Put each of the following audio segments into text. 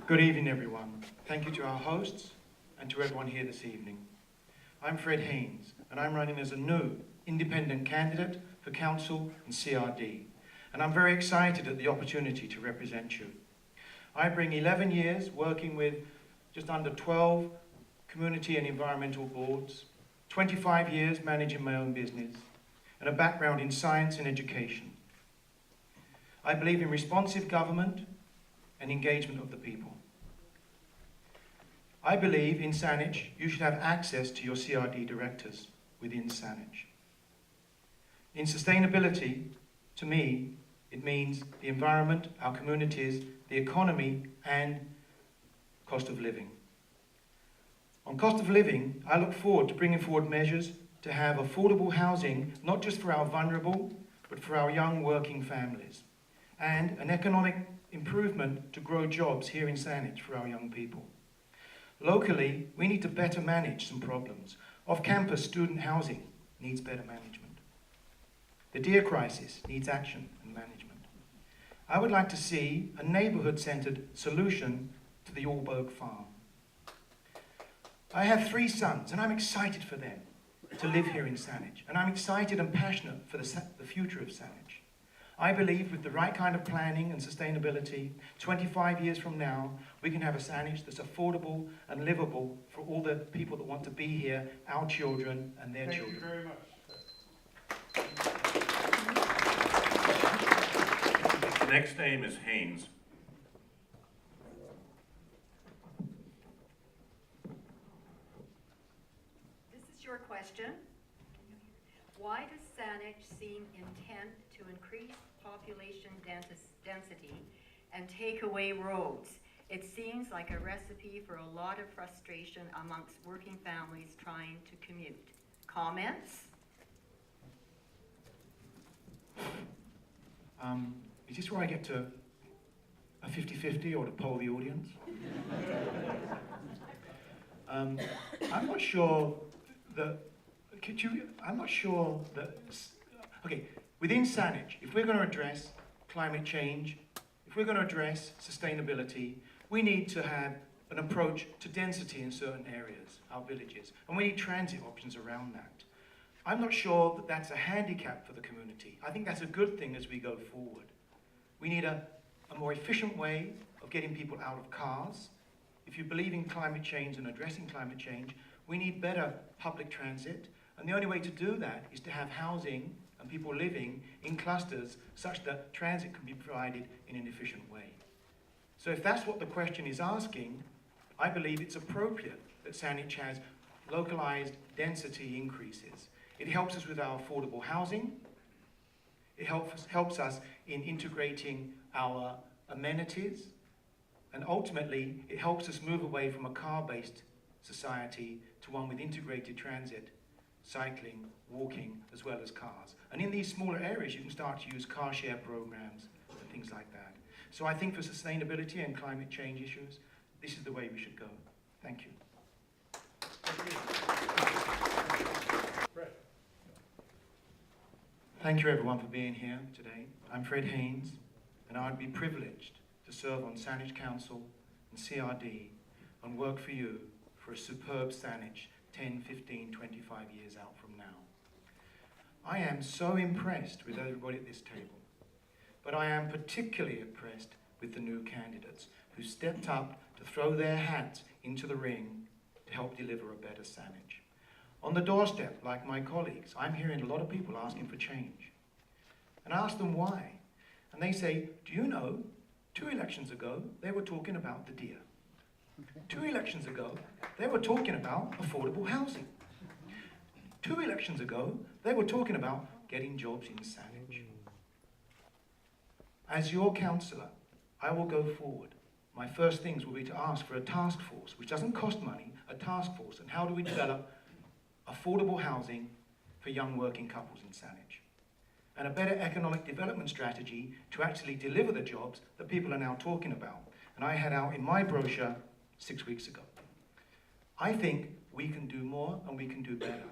Good evening, everyone. Thank you to our hosts and to everyone here this evening. I'm Fred Haynes, and I'm running as a new independent candidate for council and CRD, and I'm very excited at the opportunity to represent you. I bring 11 years working with just under 12 community and environmental boards, 25 years managing my own business, and a background in science and education. I believe in responsive government and engagement of the people. I believe in Saanich you should have access to your CRD directors within Saanich. In sustainability, to me, it means the environment, our communities, the economy, and cost of living. On cost of living, I look forward to bringing forward measures to have affordable housing, not just for our vulnerable, but for our young working families, and an economic improvement to grow jobs here in Saanich for our young people. Locally, we need to better manage some problems. Off-campus student housing needs better management. The deer crisis needs action and management. I would like to see a neighbourhood-centred solution to the Allberg farm. I have 3 sons, and I'm excited for them to live here in Saanich, and I'm excited and passionate for the future of Saanich. I believe with the right kind of planning and sustainability, 25 years from now, we can have a Saanich that's affordable and livable for all the people that want to be here, our children and their children. Thank you very much. The next name is Haynes. This is your question. Why does Saanich seem intent to increase population density and take away roads? It seems like a recipe for a lot of frustration amongst working families trying to commute. Comments? Is this where I get to a 50-50 or to poll the audience? I'm not sure that, okay, within Saanich, if we're going to address climate change, if we're going to address sustainability, we need to have an approach to density in certain areas, our villages, and we need transit options around that. I'm not sure that that's a handicap for the community. I think that's a good thing as we go forward. We need a more efficient way of getting people out of cars. If you believe in climate change and addressing climate change, we need better public transit. And the only way to do that is to have housing and people living in clusters such that transit can be provided in an efficient way. So if that's what the question is asking, I believe it's appropriate that Saanich has localized density increases. It helps us with our affordable housing. It helps us in integrating our amenities. And ultimately, it helps us move away from a car-based society to one with integrated transit, cycling, walking, as well as cars. And in these smaller areas, you can start to use car share programs and things like that. So I think for sustainability and climate change issues, this is the way we should go. Thank you. Thank you everyone for being here today. I'm Fred Haynes, and I'd be privileged to serve on Saanich Council and CRD and work for you for a superb Saanich 10, 15, 25 years out from now. I am so impressed with everybody at this table, but I am particularly impressed with the new candidates who stepped up to throw their hats into the ring to help deliver a better Saanich. On the doorstep, like my colleagues, I'm hearing a lot of people asking for change. And I ask them why. And they say, do you know, 2 elections ago, they were talking about the deer. 2 elections ago, they were talking about affordable housing. 2 elections ago, they were talking about getting jobs in Saanich. As your councillor, I will go forward. My first things will be to ask for a task force, which doesn't cost money, a task force, and how do we develop affordable housing for young working couples in Saanich, and a better economic development strategy to actually deliver the jobs that people are now talking about. And I had out in my brochure 6 weeks ago. I think we can do more and we can do better.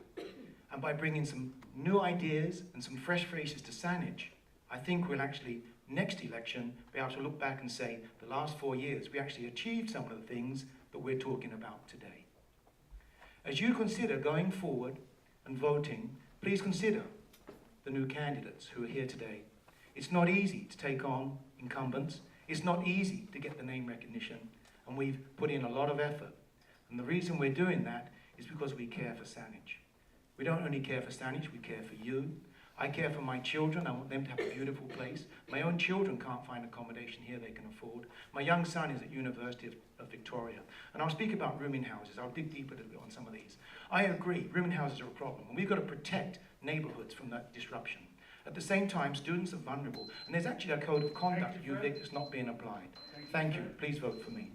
And by bringing some new ideas and some fresh faces to Saanich, I think we'll actually, next election, be able to look back and say, the last 4 years, we actually achieved some of the things that we're talking about today. As you consider going forward and voting, please consider the new candidates who are here today. It's not easy to take on incumbents. It's not easy to get the name recognition, and we've put in a lot of effort. And the reason we're doing that is because we care for Saanich. We don't only care for Saanich, we care for you. I care for my children. I want them to have a beautiful place. My own children can't find accommodation here they can afford. My young son is at University of Victoria. And I'll speak about rooming houses. I'll dig deeper a little bit on some of these. I agree, rooming houses are a problem, and we've got to protect neighborhoods from that disruption. At the same time, students are vulnerable, and there's actually a code of conduct at UVic that's not being applied. Thank you. Please vote for me.